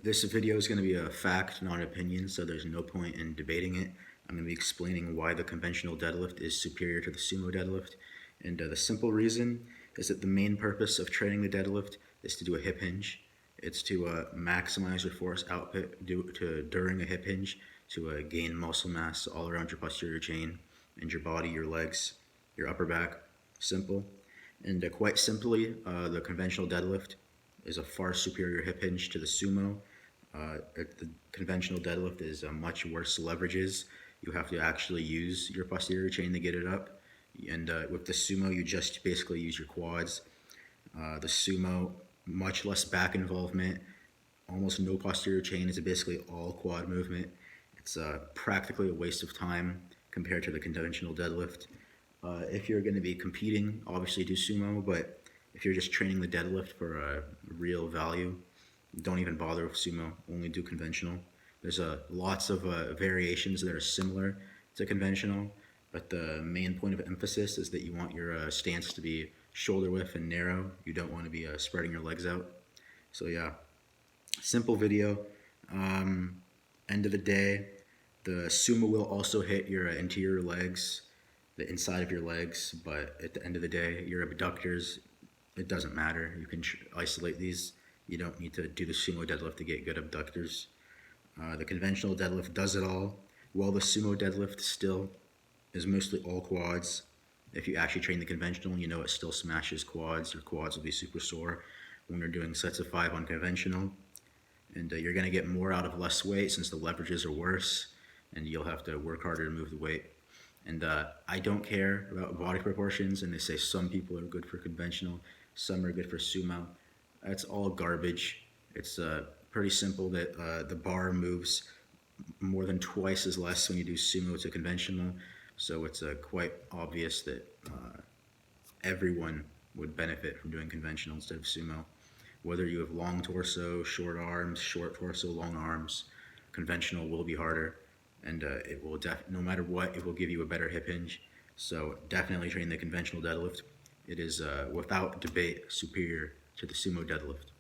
This video is going to be a fact, not an opinion, so there's no point in debating it. I'm going to be explaining why the conventional deadlift is superior to the sumo deadlift. And the simple reason is that the main purpose of training the deadlift is to do a hip hinge. It's to maximize your force output during a hip hinge to gain muscle mass all around your posterior chain and your body, your legs, your upper back. Simple. And quite simply, the conventional deadlift is a far superior hip hinge to the sumo. The conventional deadlift is much worse leverages. You have to actually use your posterior chain to get it up. And with the sumo, you just basically use your quads. The sumo, much less back involvement, almost no posterior chain. It's basically all quad movement. It's practically a waste of time compared to the conventional deadlift. If you're going to be competing, obviously do sumo, but if you're just training the deadlift for real value, don't even bother with sumo, only do conventional. There's lots of variations that are similar to conventional, but the main point of emphasis is that you want your stance to be shoulder width and narrow. You don't want to be spreading your legs out. So yeah, simple video. End of the day, the sumo will also hit your interior legs, the inside of your legs, but at the end of the day, your abductors, it doesn't matter. You can isolate these. You don't need to do the sumo deadlift to get good abductors. The conventional deadlift does it all, while the sumo deadlift still is mostly all quads. If you actually train the conventional, you know it still smashes quads. Your quads will be super sore when you're doing sets of 5 on conventional. And you're going to get more out of less weight since the leverages are worse, and you'll have to work harder to move the weight. And I don't care about body proportions, and they say some people are good for conventional, some are good for sumo. That's all garbage. It's pretty simple that the bar moves more than twice as less when you do sumo to conventional, so it's quite obvious that everyone would benefit from doing conventional instead of sumo. Whether you have long torso, short arms, short torso, long arms, conventional will be harder, and it will no matter what, it will give you a better hip hinge. So definitely train the conventional deadlift. It is without debate superior to the sumo deadlift.